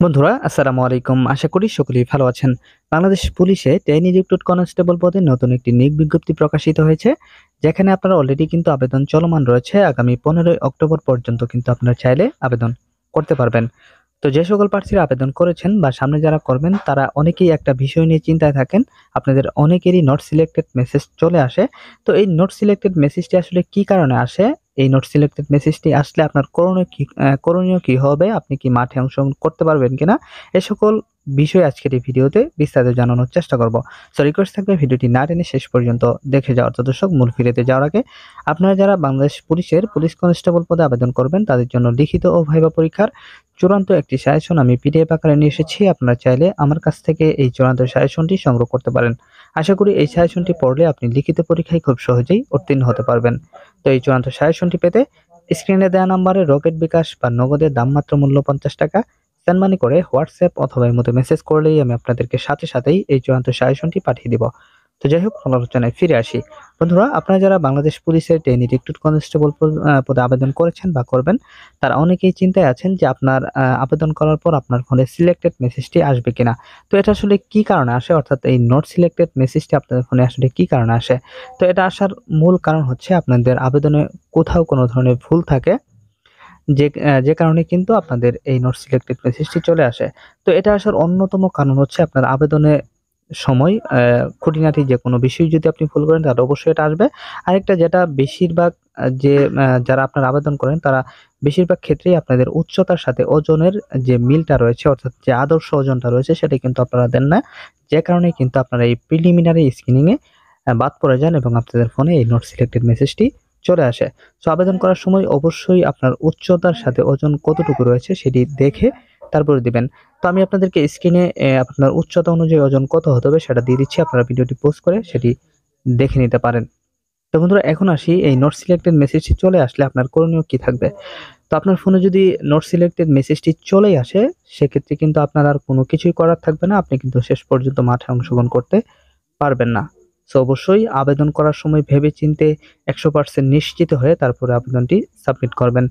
বন্ধুরা আসসালামু আলাইকুম। আশা করি সকলেই ভালো আছেন। বাংলাদেশ পুলিশে ট্রেনি রিক্রুট কনস্টেবল পদে নতুন একটি নিয়োগ বিজ্ঞপ্তি প্রকাশিত হয়েছে। যেখানে আপনারা অলরেডি কিন্তু আবেদন চলমান রয়েছে। আগামী 15ই অক্টোবর পর্যন্ত কিন্তু আপনারা চাইলে আবেদন করতে পারবেন। তো যে সকল প্রার্থীরা আবেদন করেছেন বা সামনে যারা করবেন তারা অনেকেই একটা বিষয় নিয়ে চিন্তায় থাকেন। আপনাদের অনেকেরই নট সিলেক্টেড মেসেজ চলে আসে। তো এই নট সিলেক্টেড মেসেজটি আসলে কি কারণে আসে? এই নট সিলেক্টেড মেসেজটি আসলে আপনার করণীয় কি হবে? আপনি কি মাঠে অংশগ্রহণ করতে পারবেন কিনা? এ সকল বিষয় আজকের এই ভিডিওতে বিস্তারিত জানানোর চেষ্টা করব। সো রিকোয়েস্ট থাকবে ভিডিওটি না টেনে শেষ পর্যন্ত দেখে যাওয়ার। তো দর্শক মূল ভিডিওতে যাওয়ার আগে আপনারা যারা বাংলাদেশ পুলিশের পুলিশ কনস্টেবল পদে আবেদন করবেন তাদের জন্য লিখিত ও ভাইবা পরীক্ষার চূড়ান্ত একটি সাজেশন আমি পিডিএফ আকারে নিয়ে এসেছি। আপনারা চাইলে আমার কাছ থেকে এই চূড়ান্ত সাজেশনটি সংগ্রহ করতে পারেন। আশা করি এই সাজেশনটি পড়লে আপনি লিখিত পরীক্ষায় খুব সহজেই উত্তীর্ণ হতে পারবেন। তো এই চূড়ান্ত সাজেশনটি পেতে স্ক্রিনে দেওয়া নম্বরে রকেট বিকাশ বা নগদের দাম মাত্র মূল্য 50 টাকা সেন্ড মানি করে হোয়াটসঅ্যাপ অথবা ইমোতে মেসেজ করলেই আমি আপনাদেরকে সাথে সাথেই এই চূড়ান্ত সাজেশনটি পাঠিয়ে দিব। তো যাই হোক মূল আলোচনায় ফিরে আসি। বন্ধুরা আপনারা যারা বাংলাদেশ পুলিশের ট্রেনি রিক্রুট কনস্টেবল পদে আবেদন করেছেন বা করবেন তারা অনেকেই চিন্তায় আছেন যে আপনার আবেদন করার পর আপনার ফোনে সিলেক্টেড মেসেজটি আসবে কিনা। তো এটা আসলে কি কারণে আসে, অর্থাৎ এই নট সিলেক্টেড মেসেজটি আপনাদের ফোনে আসলে কি কারণে আসে? তো এটা আসার মূল কারণ হচ্ছে আপনাদের আবেদনে কোথাও কোনো ধরনের ভুল থাকে, যে কারণে কিন্তু আপনাদের এই নট সিলেক্টেড মেসেজটি চলে আসে। তো এটা আসার অন্যতম কারণ হচ্ছে আপনার আবেদনে সময় খুঁটিনাটি যেকোনো বিষয় যদি আপনি ভুল করেন তাহলে অবশ্যই এটা আসবে। আরেকটা যেটা বেশিরভাগ যারা আপনারা আবেদন করেন তারা বেশিরভাগ ক্ষেত্রেই আপনাদের উচ্চতার সাথে ওজনের যে মিলটা রয়েছে, অর্থাৎ যে আদর্শ ওজনটা রয়েছে সেটা কিন্তু আপনারা দেন না। যে কারণে কিন্তু আপনারা এই প্রিলিমিনারি স্ক্রিনিং এ বাদ পড়ে যান এবং আপনাদের ফোনে এই নট সিলেক্টেড মেসেজটি চলে আসে। সো আবেদন করার সময় অবশ্যই আপনার উচ্চতার সাথে ওজন কতটুকু রয়েছে সেটি দেখে তারপরে দিবেন। তো আমি আপনাদেরকে স্ক্রিনে আপনার উচ্চতা অনুযায়ী ওজন কত হতে হবে সেটা দিয়ে দিচ্ছি। আপনারা ভিডিওটি পজ করে সেটি দেখে নিতে পারেন। তো বন্ধুরা এখন আসি এই নোট সিলেক্টেড মেসেজটি চলে আসলে আপনার করণীয় কি থাকবে? তো আপনার ফোনে যদি নোট সিলেক্টেড মেসেজটি চলেই আসে সেক্ষেত্রে কিন্তু আপনার আর কোনো কিছুই করার থাকবে না। আপনি কিন্তু শেষ পর্যন্ত মাঠে অংশগ্রহণ করতে পারবেন না। সো অবশ্যই আবেদন করার সময় ভেবে চিন্তে 100% নিশ্চিত হয়ে তারপরে আবেদনটি সাবমিট করবেন।